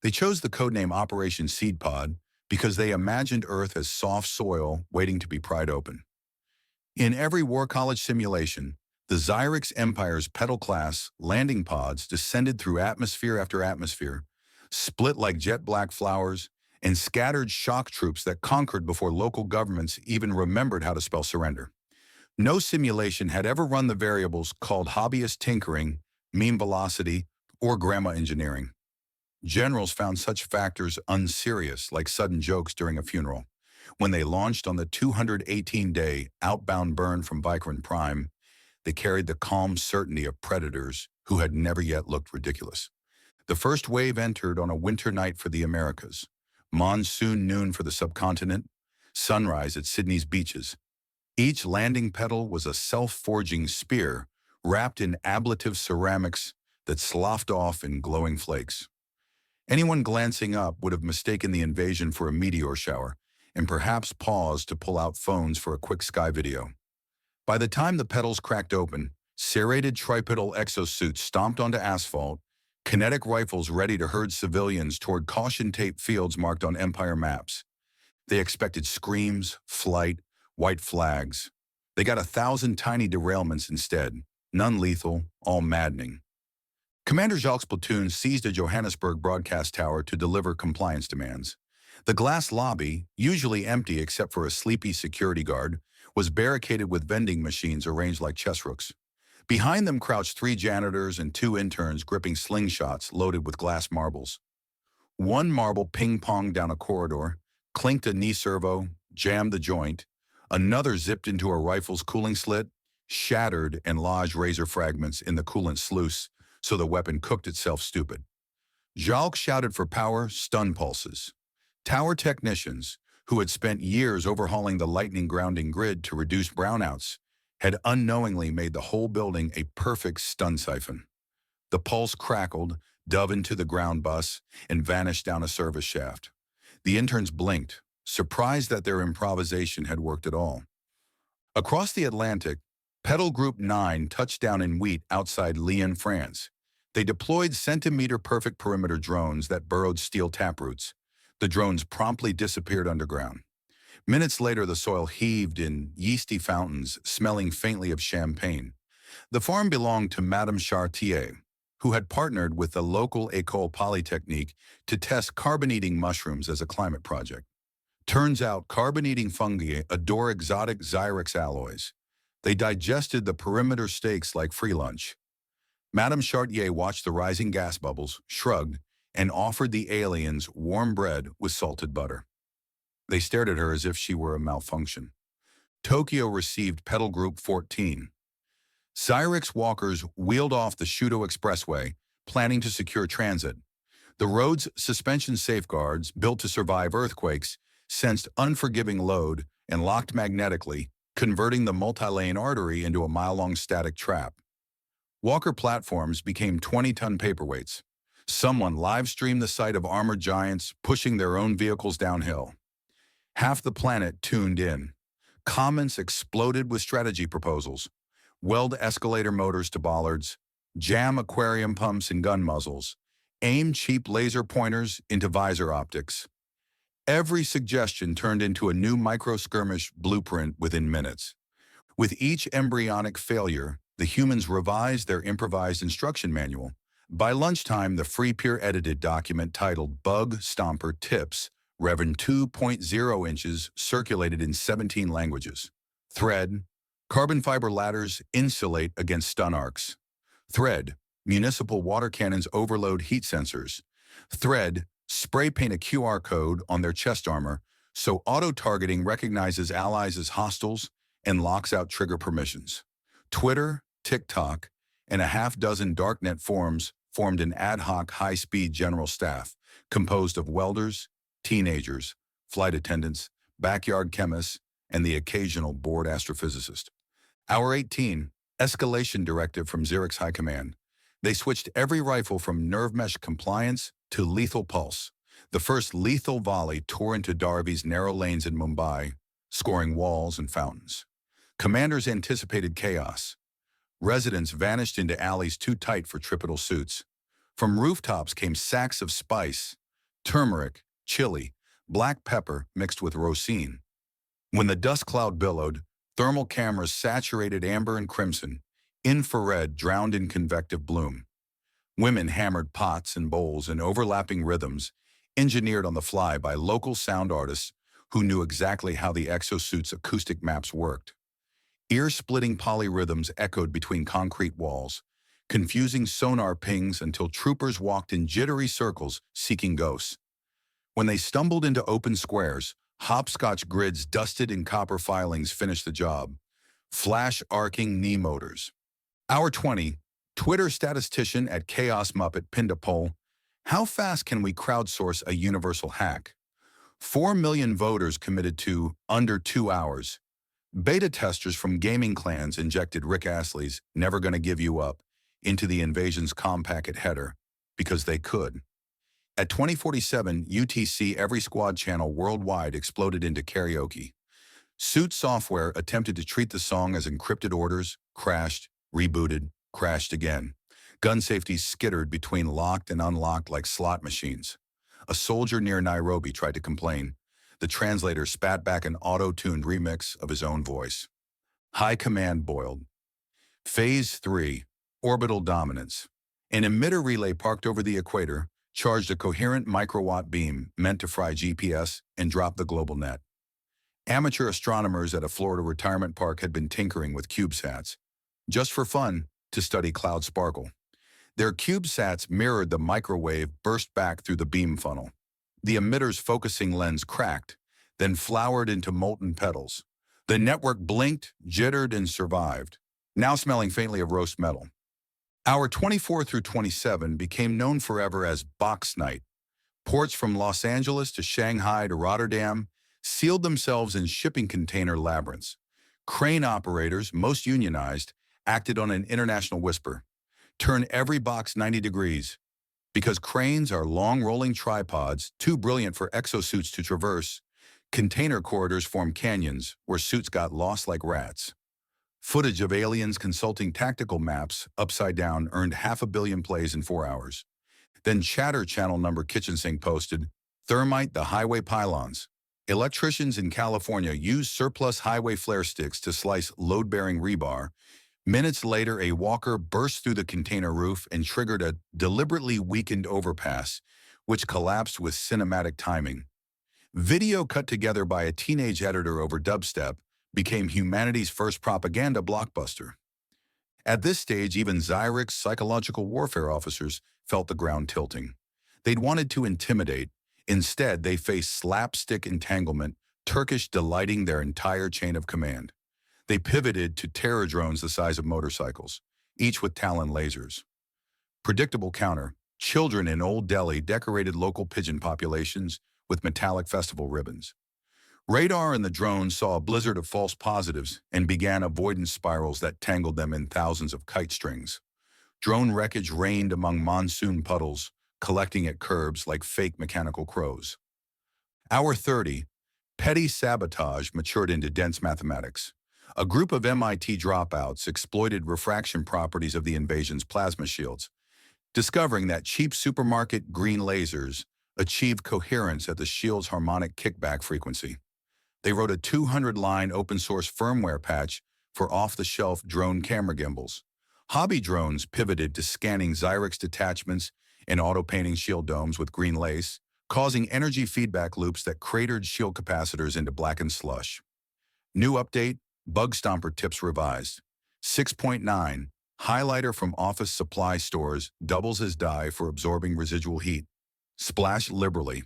They chose the codename Operation Seedpod because they imagined Earth as soft soil waiting to be pried open. In every War College simulation, the Xyrix Empire's petal-class landing pods descended through atmosphere after atmosphere, split like jet-black flowers, and scattered shock troops that conquered before local governments even remembered how to spell surrender. No simulation had ever run the variables called hobbyist tinkering, mean velocity, or grandma engineering. Generals found such factors unserious, like sudden jokes during a funeral. When they launched on the 218-day outbound burn from Vikrant Prime, they carried the calm certainty of predators who had never yet looked ridiculous. The first wave entered on a winter night for the Americas, monsoon noon for the subcontinent, sunrise at Sydney's beaches. Each landing petal was a self-forging spear wrapped in ablative ceramics that sloughed off in glowing flakes. Anyone glancing up would have mistaken the invasion for a meteor shower and perhaps paused to pull out phones for a quick sky video. By the time the petals cracked open, serrated tripedal exosuits stomped onto asphalt, kinetic rifles ready to herd civilians toward caution-tape fields marked on Empire maps. They expected screams, flight, white flags. They got 1,000 tiny derailments instead, none lethal, all maddening. Commander Jacques' platoon seized a Johannesburg broadcast tower to deliver compliance demands. The glass lobby, usually empty except for a sleepy security guard, was barricaded with vending machines arranged like chess rooks. Behind them crouched 3 janitors and 2 interns gripping slingshots loaded with glass marbles. One marble ping-ponged down a corridor, clinked a knee servo, jammed the joint. Another zipped into a rifle's cooling slit, shattered and lodged razor fragments in the coolant sluice so the weapon cooked itself stupid. Jacques shouted for power, stun pulses. Tower technicians, who had spent years overhauling the lightning grounding grid to reduce brownouts, had unknowingly made the whole building a perfect stun siphon. The pulse crackled, dove into the ground bus, and vanished down a service shaft. The interns blinked, surprised that their improvisation had worked at all. Across the Atlantic, Petal Group 9 touched down in Wheat outside Lyon, France. They deployed centimeter-perfect perimeter drones that burrowed steel taproots. The drones promptly disappeared underground. Minutes later, the soil heaved in yeasty fountains, smelling faintly of champagne. The farm belonged to Madame Chartier, who had partnered with the local École Polytechnique to test carbon-eating mushrooms as a climate project. Turns out carbon-eating fungi adore exotic Xyrix alloys. They digested the perimeter steaks like free lunch. Madame Chartier watched the rising gas bubbles, shrugged, and offered the aliens warm bread with salted butter. They stared at her as if she were a malfunction. Tokyo received Petal Group 14. Xyrix walkers wheeled off the Shudo Expressway, planning to secure transit. The road's suspension safeguards, built to survive earthquakes, sensed unforgiving load and locked magnetically, converting the multi-lane artery into a mile-long static trap. Walker platforms became 20-ton paperweights. Someone live-streamed the sight of armored giants pushing their own vehicles downhill. Half the planet tuned in. Comments exploded with strategy proposals. Weld escalator motors to bollards, jam aquarium pumps in gun muzzles, aim cheap laser pointers into visor optics. Every suggestion turned into a new micro-skirmish blueprint within minutes. With each embryonic failure, the humans revised their improvised instruction manual. By lunchtime, the free peer-edited document titled Bug Stomper Tips, Reverend 2.0 inches, circulated in 17 languages. Thread, carbon fiber ladders insulate against stun arcs. Thread, municipal water cannons overload heat sensors. Thread, spray paint a QR code on their chest armor so auto-targeting recognizes allies as hostiles and locks out trigger permissions. Twitter, TikTok, and a half-dozen darknet forums formed an ad hoc high-speed general staff composed of welders, teenagers, flight attendants, backyard chemists, and the occasional bored astrophysicist. Hour 18, Escalation directive from Xyrix High Command. They switched every rifle from nerve mesh compliance to lethal pulse. The first lethal volley tore into Darvi's narrow lanes in Mumbai, scoring walls and fountains. Commanders anticipated chaos. Residents vanished into alleys too tight for tripedal suits. From rooftops came sacks of spice, turmeric, chili, black pepper mixed with rosine. When the dust cloud billowed, thermal cameras saturated amber and crimson, infrared drowned in convective bloom. Women hammered pots and bowls in overlapping rhythms, engineered on the fly by local sound artists who knew exactly how the exosuit's acoustic maps worked. Ear-splitting polyrhythms echoed between concrete walls, confusing sonar pings until troopers walked in jittery circles seeking ghosts. When they stumbled into open squares, hopscotch grids dusted in copper filings finished the job. Flash-arcing knee motors. Hour 20, Twitter statistician at Chaos Muppet pinned a poll. How fast can we crowdsource a universal hack? 4 million voters committed to under 2 hours. Beta testers from gaming clans injected Rick Astley's Never Gonna Give You Up into the invasion's comm packet header because they could. At 2047 UTC, every squad channel worldwide exploded into karaoke. Suit software attempted to treat the song as encrypted orders, crashed, rebooted, crashed again. Gun safety skittered between locked and unlocked like slot machines. A soldier near Nairobi tried to complain. The translator spat back an auto-tuned remix of his own voice. High command boiled. Phase 3, orbital dominance. An emitter relay parked over the equator charged a coherent microwatt beam meant to fry GPS and drop the global net. Amateur astronomers at a Florida retirement park had been tinkering with CubeSats, just for fun, to study cloud sparkle. Their CubeSats mirrored the microwave burst back through the beam funnel. The emitter's focusing lens cracked, then flowered into molten petals. The network blinked, jittered, and survived, now smelling faintly of roast metal. Hour 24 through 27 became known forever as Box Night. Ports from Los Angeles to Shanghai to Rotterdam sealed themselves in shipping container labyrinths. Crane operators, most unionized, acted on an international whisper. Turn every box 90 degrees. Because cranes are long rolling tripods, too brilliant for exosuits to traverse, container corridors form canyons where suits got lost like rats. Footage of aliens consulting tactical maps upside down earned 500 million plays in 4 hours. Then Chatter Channel number kitchen sink posted, Thermite the highway pylons. Electricians in California used surplus highway flare sticks to slice load-bearing rebar. Minutes later, a walker burst through the container roof and triggered a deliberately weakened overpass, which collapsed with cinematic timing. Video cut together by a teenage editor over dubstep became humanity's first propaganda blockbuster. At this stage, even Xyrix psychological warfare officers felt the ground tilting. They'd wanted to intimidate. Instead, they faced slapstick entanglement, Turkish delighting their entire chain of command. They pivoted to terror drones the size of motorcycles, each with Talon lasers. Predictable counter, children in Old Delhi decorated local pigeon populations with metallic festival ribbons. Radar and the drones saw a blizzard of false positives and began avoidance spirals that tangled them in thousands of kite strings. Drone wreckage rained among monsoon puddles, collecting at curbs like fake mechanical crows. Hour 30, petty sabotage matured into dense mathematics. A group of MIT dropouts exploited refraction properties of the invasion's plasma shields, discovering that cheap supermarket green lasers achieved coherence at the shield's harmonic kickback frequency. They wrote a 200-line open-source firmware patch for off-the-shelf drone camera gimbals. Hobby drones pivoted to scanning Xyrix detachments and auto-painting shield domes with green lace, causing energy feedback loops that cratered shield capacitors into blackened slush. New update, Bug Stomper tips revised. 6.9, highlighter from office supply stores doubles as dye for absorbing residual heat. Splash liberally.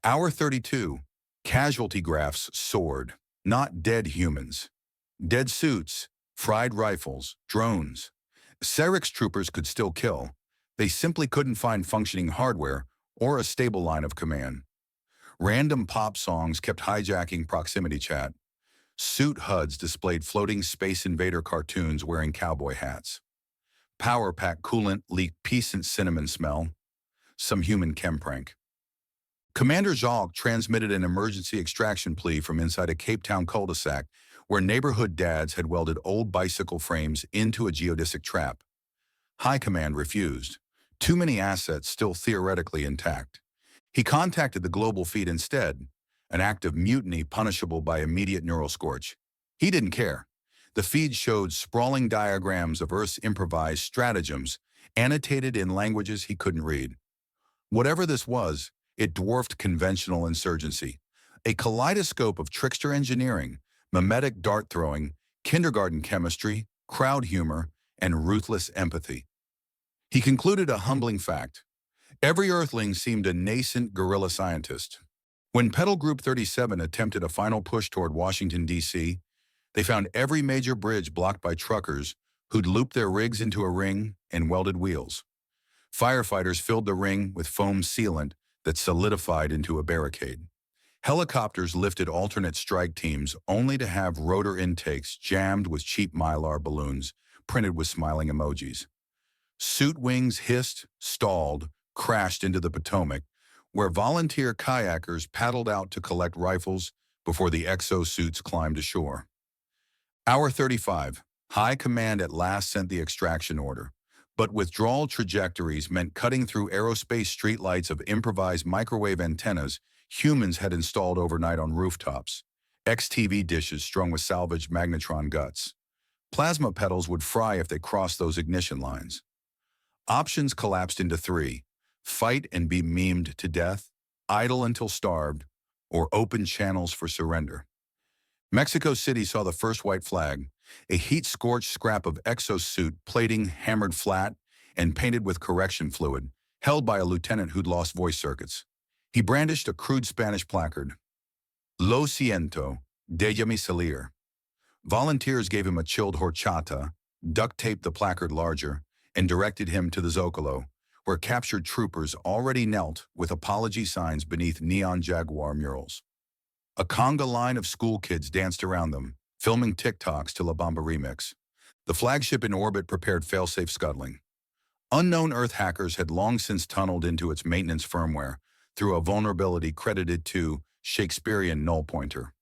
Hour 32, casualty graphs soared. Not dead humans. Dead suits, fried rifles, drones. Xyrix troopers could still kill. They simply couldn't find functioning hardware or a stable line of command. Random pop songs kept hijacking proximity chat. Suit HUDs displayed floating Space Invader cartoons wearing cowboy hats. Power pack coolant leaked peasant cinnamon smell. Some human chem prank. Commander Zalk transmitted an emergency extraction plea from inside a Cape Town cul-de-sac where neighborhood dads had welded old bicycle frames into a geodesic trap. High Command refused. Too many assets still theoretically intact. He contacted the global feed instead, an act of mutiny punishable by immediate neural scorch. He didn't care. The feed showed sprawling diagrams of Earth's improvised stratagems, annotated in languages he couldn't read. Whatever this was, it dwarfed conventional insurgency, a kaleidoscope of trickster engineering, mimetic dart-throwing, kindergarten chemistry, crowd humor, and ruthless empathy. He concluded a humbling fact. Every Earthling seemed a nascent guerrilla scientist. When Petal Group 37 attempted a final push toward Washington, D.C., they found every major bridge blocked by truckers who'd looped their rigs into a ring and welded wheels. Firefighters filled the ring with foam sealant that solidified into a barricade. Helicopters lifted alternate strike teams only to have rotor intakes jammed with cheap mylar balloons printed with smiling emojis. Suit wings hissed, stalled, crashed into the Potomac, where volunteer kayakers paddled out to collect rifles before the exosuits climbed ashore. Hour 35. High Command at last sent the extraction order, but withdrawal trajectories meant cutting through aerospace streetlights of improvised microwave antennas humans had installed overnight on rooftops, XTV dishes strung with salvaged magnetron guts. Plasma petals would fry if they crossed those ignition lines. Options collapsed into three: fight and be memed to death, idle until starved, or open channels for surrender. Mexico City saw the first white flag, a heat-scorched scrap of exosuit plating hammered flat and painted with correction fluid, held by a lieutenant who'd lost voice circuits. He brandished a crude Spanish placard. Lo siento, déjame salir. Volunteers gave him a chilled horchata, duct-taped the placard larger, and directed him to the Zocalo, where captured troopers already knelt with apology signs beneath neon Jaguar murals. A conga line of school kids danced around them, filming TikToks to La Bamba remix. The flagship in orbit prepared failsafe scuttling. Unknown Earth hackers had long since tunneled into its maintenance firmware through a vulnerability credited to Shakespearean null pointer.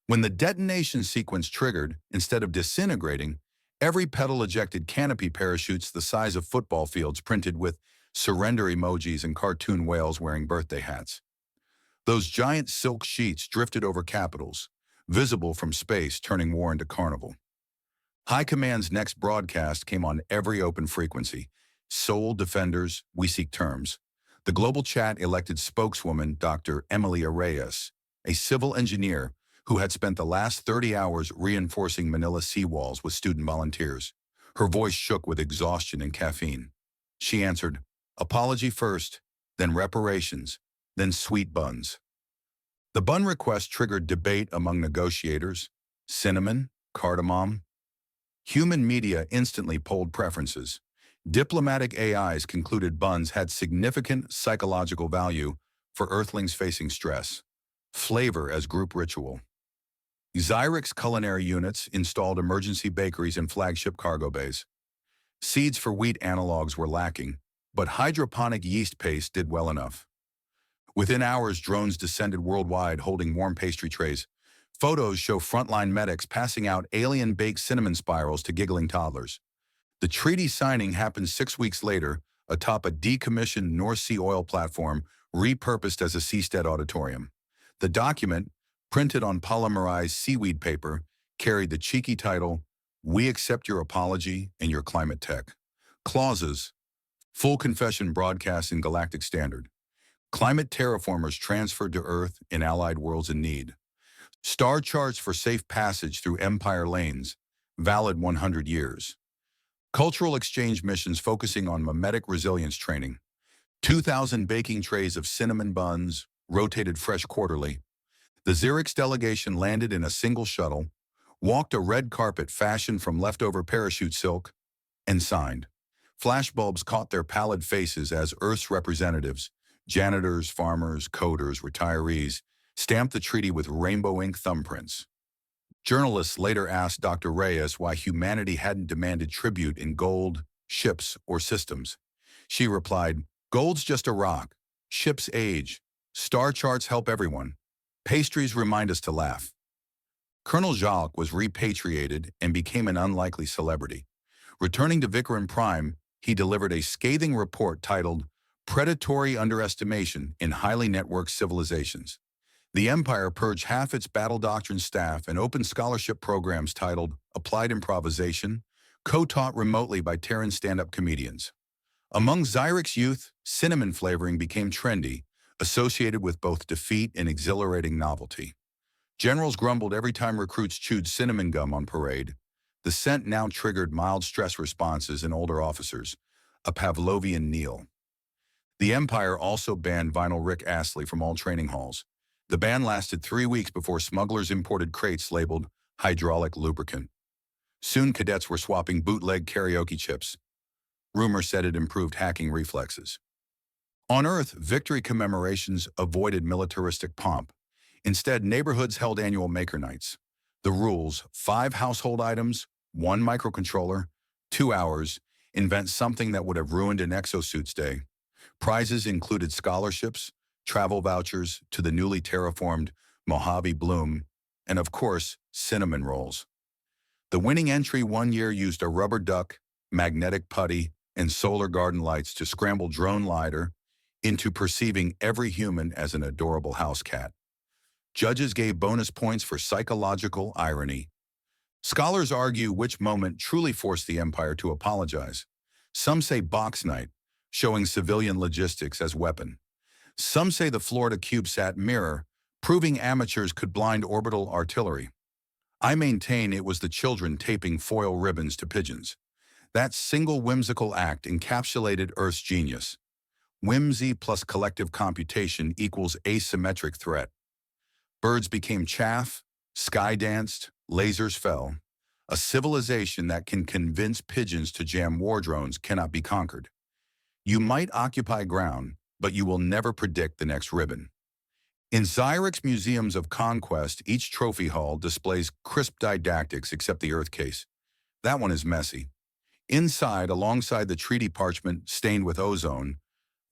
When the detonation sequence triggered, instead of disintegrating, every petal ejected canopy parachutes the size of football fields printed with surrender emojis and cartoon whales wearing birthday hats. Those giant silk sheets drifted over capitals, visible from space, turning war into carnival. High Command's next broadcast came on every open frequency. Soul defenders, we seek terms. The global chat elected spokeswoman Dr. Emilia Reyes, a civil engineer who had spent the last 30 hours reinforcing Manila seawalls with student volunteers. Her voice shook with exhaustion and caffeine. She answered, apology first, then reparations, then sweet buns. The bun request triggered debate among negotiators. Cinnamon, cardamom. Human media instantly polled preferences. Diplomatic AIs concluded buns had significant psychological value for Earthlings facing stress. Flavor as group ritual. Xyrix culinary units installed emergency bakeries in flagship cargo bays. Seeds for wheat analogs were lacking, but hydroponic yeast paste did well enough. Within hours, drones descended worldwide holding warm pastry trays. Photos show frontline medics passing out alien-baked cinnamon spirals to giggling toddlers. The treaty signing happened 6 weeks later atop a decommissioned North Sea oil platform repurposed as a seastead auditorium. The document, printed on polymerized seaweed paper, carried the cheeky title, "We accept your apology and your climate tech." Clauses: full confession broadcast in Galactic Standard. Climate terraformers transferred to Earth in allied worlds in need. Star charts for safe passage through Empire lanes, valid 100 years. Cultural exchange missions focusing on mimetic resilience training. 2,000 baking trays of cinnamon buns, rotated fresh quarterly. The Xyrix delegation landed in a single shuttle, walked a red carpet fashioned from leftover parachute silk, and signed. Flashbulbs caught their pallid faces as Earth's representatives, janitors, farmers, coders, retirees, stamped the treaty with rainbow ink thumbprints. Journalists later asked Dr. Reyes why humanity hadn't demanded tribute in gold, ships, or systems. She replied, "Gold's just a rock. Ships age. Star charts help everyone. Pastries remind us to laugh." Colonel Jacques was repatriated and became an unlikely celebrity. Returning to Vikram Prime, he delivered a scathing report titled predatory underestimation in highly networked civilizations. The Empire purged half its battle doctrine staff and opened scholarship programs titled Applied Improvisation, co-taught remotely by Terran stand-up comedians. Among Xyrix youth, cinnamon flavoring became trendy, associated with both defeat and exhilarating novelty. Generals grumbled every time recruits chewed cinnamon gum on parade. The scent now triggered mild stress responses in older officers, a Pavlovian kneel. The Empire also banned Vinyl Rick Astley from all training halls. The ban lasted 3 weeks before smugglers imported crates labeled hydraulic lubricant. Soon cadets were swapping bootleg karaoke chips. Rumor said it improved hacking reflexes. On Earth, victory commemorations avoided militaristic pomp. Instead, neighborhoods held annual Maker Nights. The rules: 5 household items, 1 microcontroller, 2 hours, invent something that would have ruined an exosuit's day. Prizes included scholarships, travel vouchers to the newly terraformed Mojave Bloom, and of course, cinnamon rolls. The winning entry one year used a rubber duck, magnetic putty, and solar garden lights to scramble drone lidar into perceiving every human as an adorable house cat. Judges gave bonus points for psychological irony. Scholars argue which moment truly forced the Empire to apologize. Some say box night, showing civilian logistics as weapon. Some say the Florida CubeSat mirror, proving amateurs could blind orbital artillery. I maintain it was the children taping foil ribbons to pigeons. That single whimsical act encapsulated Earth's genius. Whimsy plus collective computation equals asymmetric threat. Birds became chaff, sky danced, lasers fell. A civilization that can convince pigeons to jam war drones cannot be conquered. You might occupy ground, but you will never predict the next ribbon. In Xyrix Museums of Conquest, each trophy hall displays crisp didactics except the Earth case. That one is messy. Inside, alongside the treaty parchment stained with ozone,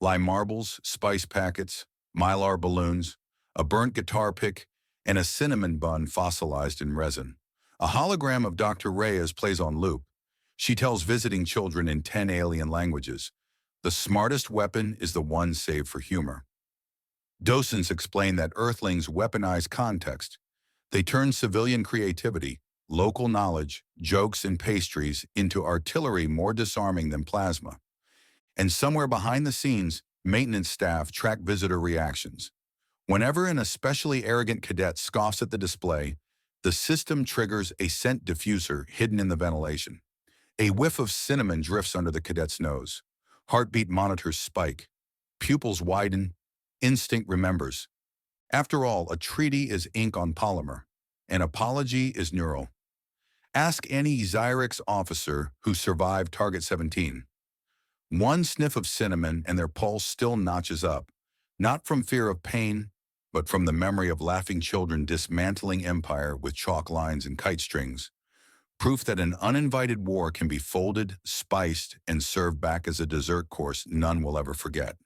lie marbles, spice packets, mylar balloons, a burnt guitar pick, and a cinnamon bun fossilized in resin. A hologram of Dr. Reyes plays on loop. She tells visiting children in 10 alien languages, "The smartest weapon is the one saved for humor." Docents explain that Earthlings weaponize context. They turn civilian creativity, local knowledge, jokes, and pastries into artillery more disarming than plasma. And somewhere behind the scenes, maintenance staff track visitor reactions. Whenever an especially arrogant cadet scoffs at the display, the system triggers a scent diffuser hidden in the ventilation. A whiff of cinnamon drifts under the cadet's nose. Heartbeat monitors spike. Pupils widen. Instinct remembers. After all, a treaty is ink on polymer. An apology is neural. Ask any Xyrix officer who survived Target 17. One sniff of cinnamon and their pulse still notches up, not from fear of pain, but from the memory of laughing children dismantling empire with chalk lines and kite strings. Proof that an uninvited war can be folded, spiced, and served back as a dessert course none will ever forget.